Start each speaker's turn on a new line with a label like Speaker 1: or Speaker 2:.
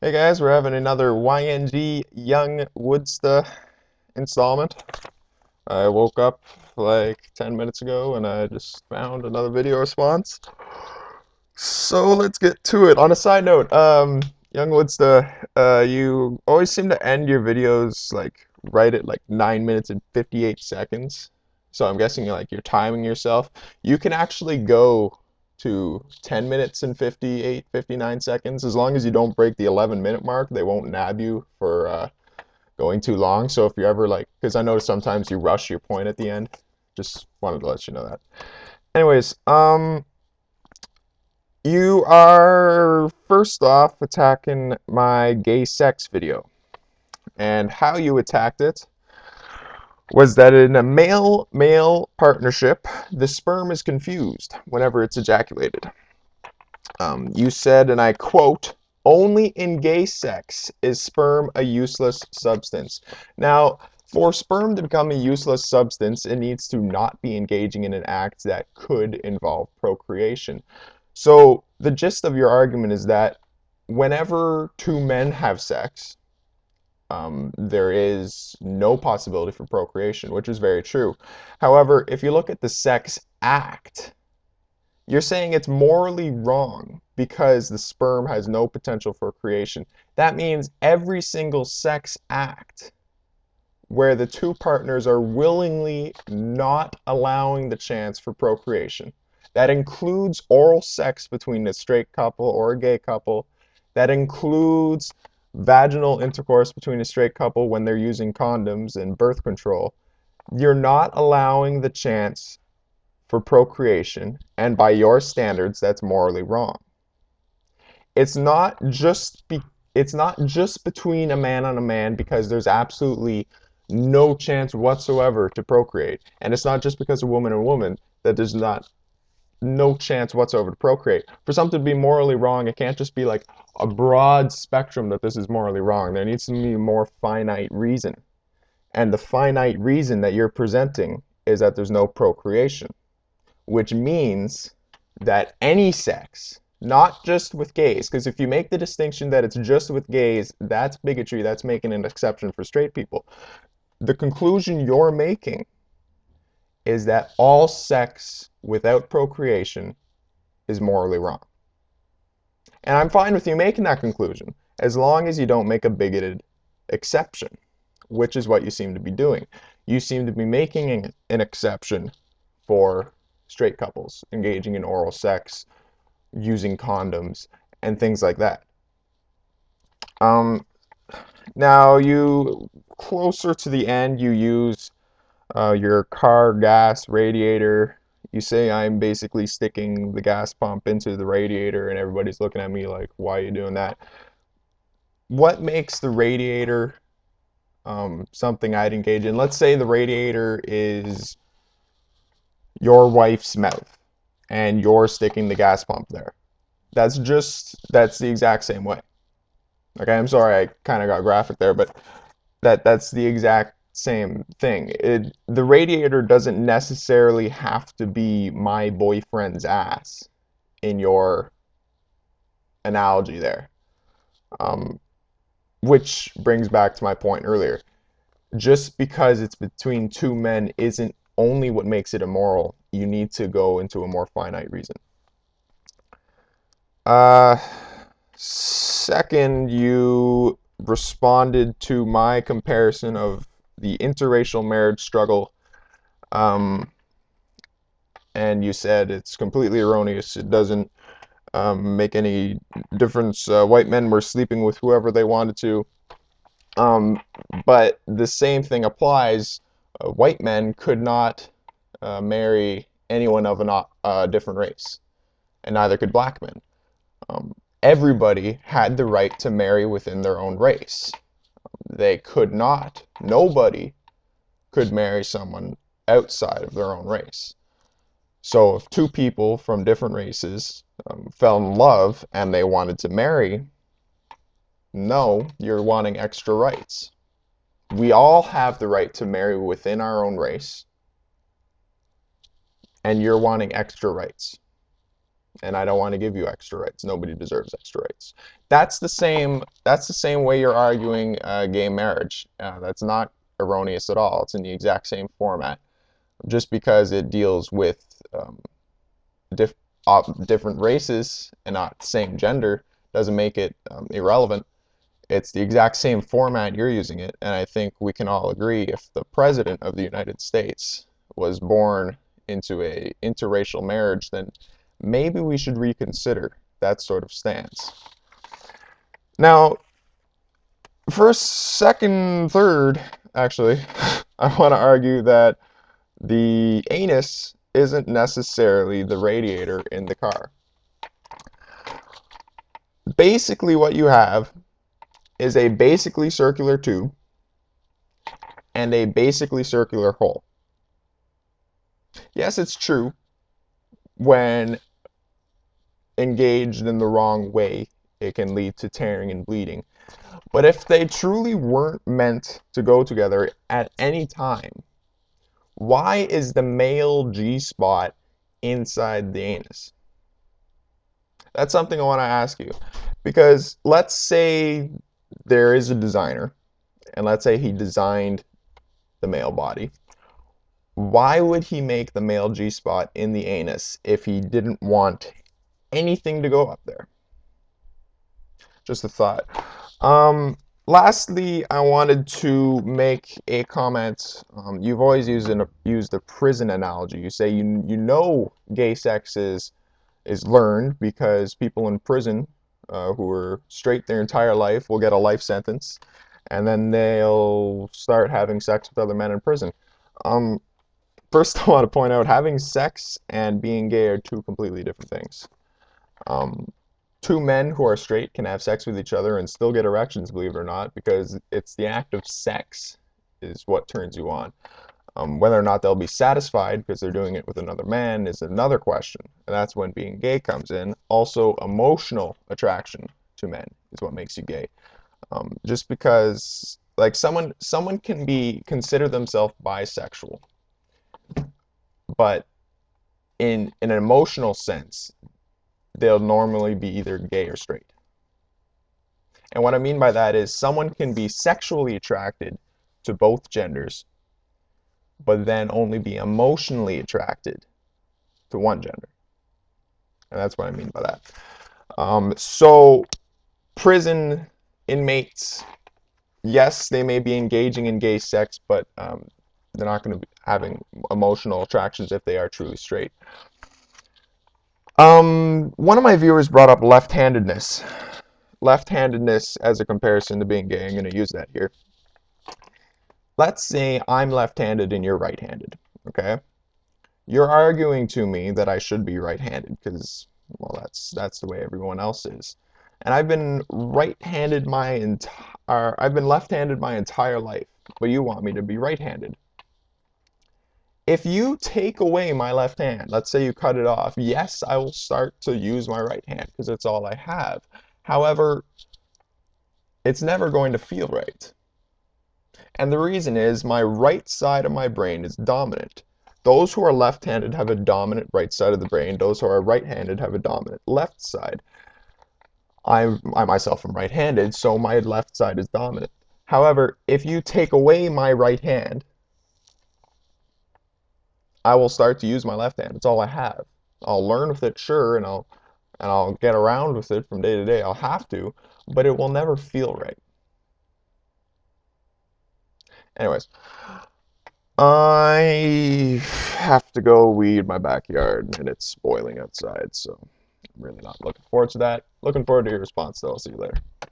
Speaker 1: Hey guys, we're having another yngwoodsta installment. I woke up like 10 minutes ago and I just found another video response. So let's get to it. On a side note, yngwoodsta, you always seem to end your videos like right at like 9 minutes and 58 seconds. So I'm guessing you're timing yourself. You can actually go to 10 minutes and 58, 59 seconds. As long as you don't break the 11-minute mark, they won't nab you for going too long. So if you ever because I notice sometimes you rush your point at the end. Just wanted to let you know that. Anyways, you are first off attacking my gay sex video. And how you attacked it was that in a male-male partnership, the sperm is confused whenever it's ejaculated. You said, and I quote, "Only in gay sex is sperm a useless substance." Now, for sperm to become a useless substance, it needs to not be engaging in an act that could involve procreation. So the gist of your argument is that whenever two men have sex, there is no possibility for procreation, which is very true. However, if you look at the sex act, you're saying it's morally wrong because the sperm has no potential for creation. That means every single sex act where the two partners are willingly not allowing the chance for procreation. That includes oral sex between a straight couple or a gay couple. That includes vaginal intercourse between a straight couple when they're using condoms and birth control. You're not allowing the chance for procreation, and by your standards, that's morally wrong. It's not just between a man and a man because there's absolutely no chance whatsoever to procreate. And it's not just because a woman and a woman that there's no chance whatsoever to procreate. For something to be morally wrong, it can't just be like a broad spectrum that this is morally wrong. There needs to be a more finite reason. And the finite reason that you're presenting is that there's no procreation, which means that any sex, not just with gays, because if you make the distinction that it's just with gays, that's bigotry, that's making an exception for straight people. The conclusion you're making is that all sex without procreation is morally wrong. And I'm fine with you making that conclusion, as long as you don't make a bigoted exception, which is what you seem to be doing. You seem to be making an exception for straight couples engaging in oral sex, using condoms, and things like that. Now, closer to the end, you use your car gas radiator. You say I'm basically sticking the gas pump into the radiator, and everybody's looking at me like, why are you doing that? What makes the radiator something I'd engage in? Let's say the radiator is your wife's mouth, and you're sticking the gas pump there. That's the exact same way. Okay, I'm sorry I kind of got graphic there, but that's the exact same thing. The radiator doesn't necessarily have to be my boyfriend's ass in your analogy there. Which brings back to my point earlier. Just because it's between two men isn't only what makes it immoral. You need to go into a more finite reason. Second, you responded to my comparison of the interracial marriage struggle, and you said it's completely erroneous. It doesn't make any difference. White men were sleeping with whoever they wanted to. But the same thing applies. White men could not marry anyone of a different race, and neither could black men. Everybody had the right to marry within their own race. They could not, nobody could marry someone outside of their own race. So if two people from different races fell in love and they wanted to marry, no, you're wanting extra rights. We all have the right to marry within our own race, and you're wanting extra rights. and I don't want to give you extra rights. Nobody deserves extra rights. That's the same way you're arguing gay marriage. That's not erroneous at all. It's in the exact same format. Just because it deals with diff different races and not the same gender doesn't make it irrelevant. It's the exact same format you're using it, and I think we can all agree if the President of the United States was born into a interracial marriage, then maybe we should reconsider that sort of stance. Now, first, second, third, actually, I want to argue that the anus isn't necessarily the radiator in the car. Basically, what you have is a basically circular tube and a basically circular hole. Yes, it's true, when engaged in the wrong way, it can lead to tearing and bleeding. But if they truly weren't meant to go together at any time, why is the male G-spot inside the anus? That's something I want to ask you. Because let's say there is a designer, and let's say he designed the male body. Why would he make the male G-spot in the anus if he didn't want anything to go up there? Just a thought. Lastly, I wanted to make a comment. You've always used a prison analogy. You say you know gay sex is learned because people in prison who are straight their entire life will get a life sentence, and then they'll start having sex with other men in prison. First, I want to point out having sex and being gay are two completely different things. Two men who are straight can have sex with each other and still get erections, believe it or not, because it's the act of sex is what turns you on. Whether or not they'll be satisfied because they're doing it with another man is another question, and that's when being gay comes in. Also, emotional attraction to men is what makes you gay. Just because, like, someone can consider themselves bisexual, but in an emotional sense, they'll normally be either gay or straight. And what I mean by that is someone can be sexually attracted to both genders, but then only be emotionally attracted to one gender. And that's what I mean by that. So prison inmates, yes, they may be engaging in gay sex, but they're not going to be having emotional attractions if they are truly straight. One of my viewers brought up left-handedness. Left-handedness as a comparison to being gay. I'm going to use that here. Let's say I'm left-handed and you're right-handed, okay? You're arguing to me that I should be right-handed because, well, that's the way everyone else is. And I've been left-handed my entire life, but you want me to be right-handed. If you take away my left hand, let's say you cut it off, yes, I will start to use my right hand because it's all I have. However, it's never going to feel right. And the reason is my right side of my brain is dominant. Those who are left-handed have a dominant right side of the brain. Those who are right-handed have a dominant left side. I myself am right-handed, so my left side is dominant. However, if you take away my right hand, I will start to use my left hand. It's all I have. I'll learn with it, sure, and I'll get around with it from day to day. I'll have to, but it will never feel right. Anyways, I have to go weed my backyard, and it's boiling outside, so I'm really not looking forward to that. Looking forward to your response, though. I'll see you later.